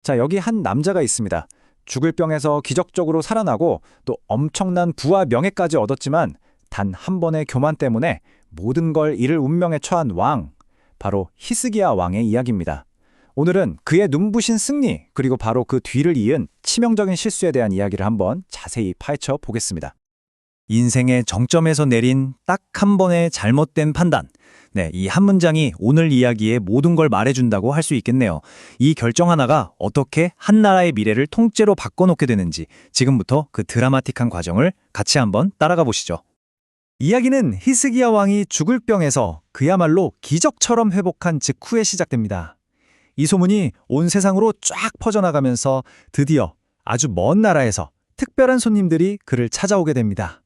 자, 여기 한 남자가 있습니다. 죽을 병에서 기적적으로 살아나고 또 엄청난 부와 명예까지 얻었지만 단 한 번의 교만 때문에 모든 걸 잃을 운명에 처한 왕, 바로 히스기야 왕의 이야기입니다. 오늘은 그의 눈부신 승리, 그리고 바로 그 뒤를 이은 치명적인 실수에 대한 이야기를 한번 자세히 파헤쳐 보겠습니다. 인생의 정점에서 내린 딱 한 번의 잘못된 판단. 네, 이 한 문장이 오늘 이야기의 모든 걸 말해준다고 할 수 있겠네요. 이 결정 하나가 어떻게 한 나라의 미래를 통째로 바꿔놓게 되는지 지금부터 그 드라마틱한 과정을 같이 한번 따라가 보시죠. 이야기는 히스기야 왕이 죽을 병에서 그야말로 기적처럼 회복한 직후에 시작됩니다. 이 소문이 온 세상으로 쫙 퍼져나가면서 드디어 아주 먼 나라에서 특별한 손님들이 그를 찾아오게 됩니다.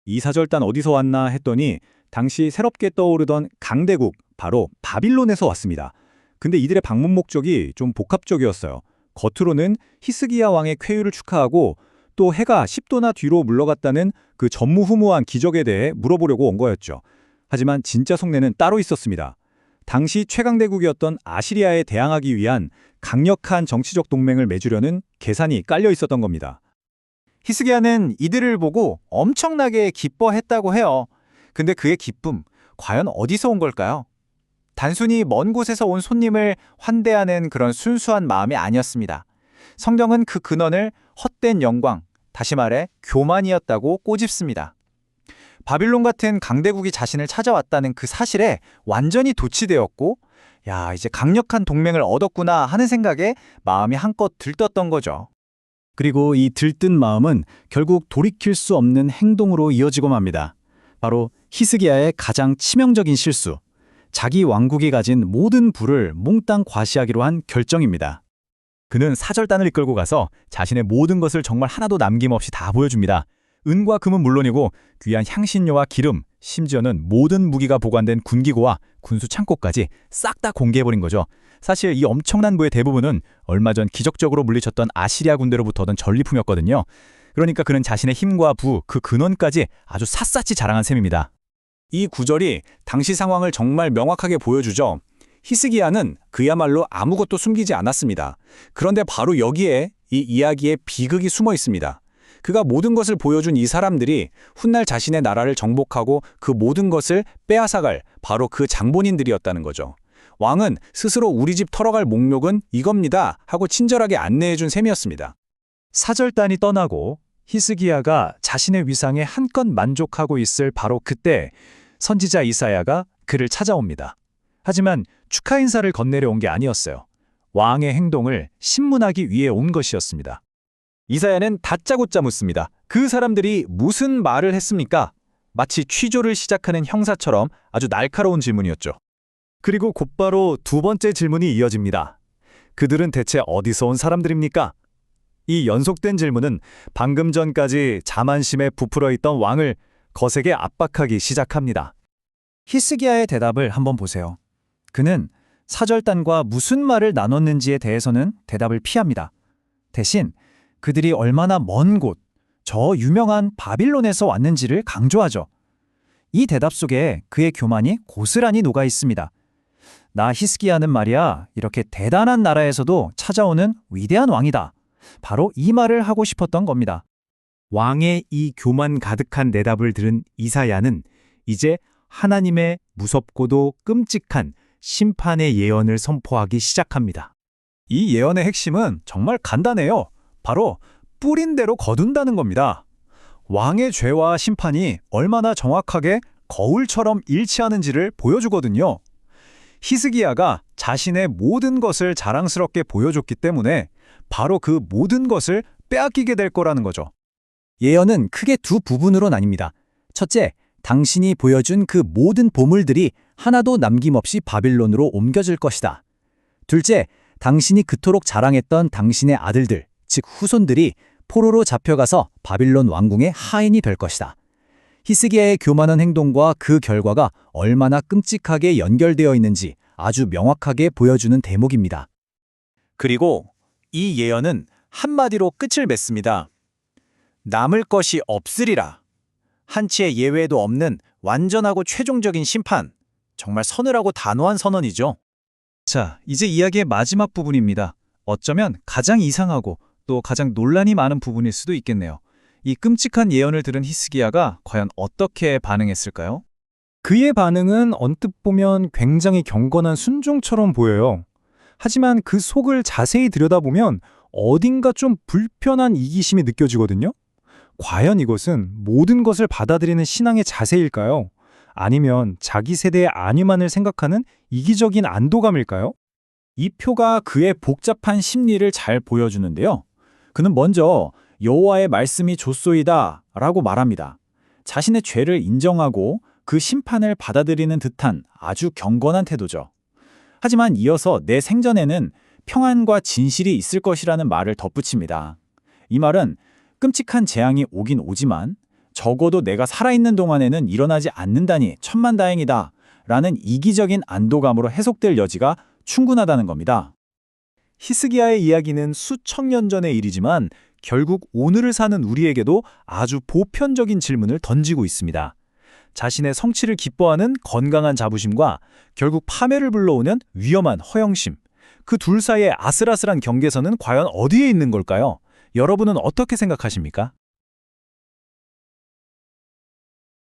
이 사절단 어디서 왔나 했더니 당시 새롭게 떠오르던 강대국, 바로 바빌론에서 왔습니다. 근데 이들의 방문 목적이 좀 복합적이었어요. 겉으로는 히스기야 왕의 쾌유를 축하하고 또 해가 10도나 뒤로 물러갔다는 그 전무후무한 기적에 대해 물어보려고 온 거였죠. 하지만 진짜 속내는 따로 있었습니다. 당시 최강대국이었던 아시리아에 대항하기 위한 강력한 정치적 동맹을 맺으려는 계산이 깔려 있었던 겁니다. 히스기야는 이들을 보고 엄청나게 기뻐했다고 해요. 근데 그의 기쁨, 과연 어디서 온 걸까요? 단순히 먼 곳에서 온 손님을 환대하는 그런 순수한 마음이 아니었습니다. 성경은 그 근원을 헛된 영광, 다시 말해 교만이었다고 꼬집습니다. 바빌론 같은 강대국이 자신을 찾아왔다는 그 사실에 완전히 도취되었고, 야, 이제 강력한 동맹을 얻었구나 하는 생각에 마음이 한껏 들떴던 거죠. 그리고 이 들뜬 마음은 결국 돌이킬 수 없는 행동으로 이어지고 맙니다. 바로 히스기야의 가장 치명적인 실수, 자기 왕국이 가진 모든 부를 몽땅 과시하기로 한 결정입니다. 그는 사절단을 이끌고 가서 자신의 모든 것을 정말 하나도 남김없이 다 보여줍니다. 은과 금은 물론이고 귀한 향신료와 기름, 심지어는 모든 무기가 보관된 군기고와 군수 창고까지 싹 다 공개해버린 거죠. 사실 이 엄청난 부의 대부분은 얼마 전 기적적으로 물리쳤던 아시리아 군대로부터 얻은 전리품이었거든요. 그러니까 그는 자신의 힘과 부, 그 근원까지 아주 샅샅이 자랑한 셈입니다. 이 구절이 당시 상황을 정말 명확하게 보여주죠. 히스기야는 그야말로 아무것도 숨기지 않았습니다. 그런데 바로 여기에 이 이야기의 비극이 숨어 있습니다. 그가 모든 것을 보여준 이 사람들이 훗날 자신의 나라를 정복하고 그 모든 것을 빼앗아갈 바로 그 장본인들이었다는 거죠. 왕은 스스로 우리 집 털어갈 목록은 이겁니다 하고 친절하게 안내해준 셈이었습니다. 사절단이 떠나고 히스기야가 자신의 위상에 한껏 만족하고 있을 바로 그때 선지자 이사야가 그를 찾아옵니다. 하지만 축하 인사를 건네려 온 게 아니었어요. 왕의 행동을 신문하기 위해 온 것이었습니다. 이사야는 다짜고짜 묻습니다. 그 사람들이 무슨 말을 했습니까? 마치 취조를 시작하는 형사처럼 아주 날카로운 질문이었죠. 그리고 곧바로 두 번째 질문이 이어집니다. 그들은 대체 어디서 온 사람들입니까? 이 연속된 질문은 방금 전까지 자만심에 부풀어 있던 왕을 거세게 압박하기 시작합니다. 히스기야의 대답을 한번 보세요. 그는 사절단과 무슨 말을 나눴는지에 대해서는 대답을 피합니다. 대신 그들이 얼마나 먼 곳, 저 유명한 바빌론에서 왔는지를 강조하죠. 이 대답 속에 그의 교만이 고스란히 녹아 있습니다. 나 히스기야는 말이야, 이렇게 대단한 나라에서도 찾아오는 위대한 왕이다. 바로 이 말을 하고 싶었던 겁니다. 왕의 이 교만 가득한 대답을 들은 이사야는 이제 하나님의 무섭고도 끔찍한 심판의 예언을 선포하기 시작합니다. 이 예언의 핵심은 정말 간단해요. 바로 뿌린 대로 거둔다는 겁니다. 왕의 죄와 심판이 얼마나 정확하게 거울처럼 일치하는지를 보여주거든요. 히스기야가 자신의 모든 것을 자랑스럽게 보여줬기 때문에 바로 그 모든 것을 빼앗기게 될 거라는 거죠. 예언은 크게 두 부분으로 나뉩니다. 첫째, 당신이 보여준 그 모든 보물들이 하나도 남김없이 바빌론으로 옮겨질 것이다. 둘째, 당신이 그토록 자랑했던 당신의 아들들, 즉 후손들이 포로로 잡혀가서 바빌론 왕궁의 하인이 될 것이다. 히스기야의 교만한 행동과 그 결과가 얼마나 끔찍하게 연결되어 있는지 아주 명확하게 보여주는 대목입니다. 그리고 이 예언은 한마디로 끝을 맺습니다. 남을 것이 없으리라. 한치의 예외도 없는 완전하고 최종적인 심판. 정말 서늘하고 단호한 선언이죠. 자, 이제 이야기의 마지막 부분입니다. 어쩌면 가장 이상하고 또 가장 논란이 많은 부분일 수도 있겠네요. 이 끔찍한 예언을 들은 히스기야가 과연 어떻게 반응했을까요? 그의 반응은 언뜻 보면 굉장히 경건한 순종처럼 보여요. 하지만 그 속을 자세히 들여다보면 어딘가 좀 불편한 이기심이 느껴지거든요. 과연 이것은 모든 것을 받아들이는 신앙의 자세일까요? 아니면 자기 세대의 안위만을 생각하는 이기적인 안도감일까요? 이 표가 그의 복잡한 심리를 잘 보여주는데요. 그는 먼저 여호와의 말씀이 좋소이다 라고 말합니다. 자신의 죄를 인정하고 그 심판을 받아들이는 듯한 아주 경건한 태도죠. 하지만 이어서 내 생전에는 평안과 진실이 있을 것이라는 말을 덧붙입니다. 이 말은 끔찍한 재앙이 오긴 오지만 적어도 내가 살아있는 동안에는 일어나지 않는다니 천만다행이다 라는 이기적인 안도감으로 해석될 여지가 충분하다는 겁니다. 히스기야의 이야기는 수천 년 전의 일이지만 결국 오늘을 사는 우리에게도 아주 보편적인 질문을 던지고 있습니다. 자신의 성취를 기뻐하는 건강한 자부심과 결국 파멸을 불러오는 위험한 허영심. 그 둘 사이의 아슬아슬한 경계선은 과연 어디에 있는 걸까요? 여러분은 어떻게 생각하십니까?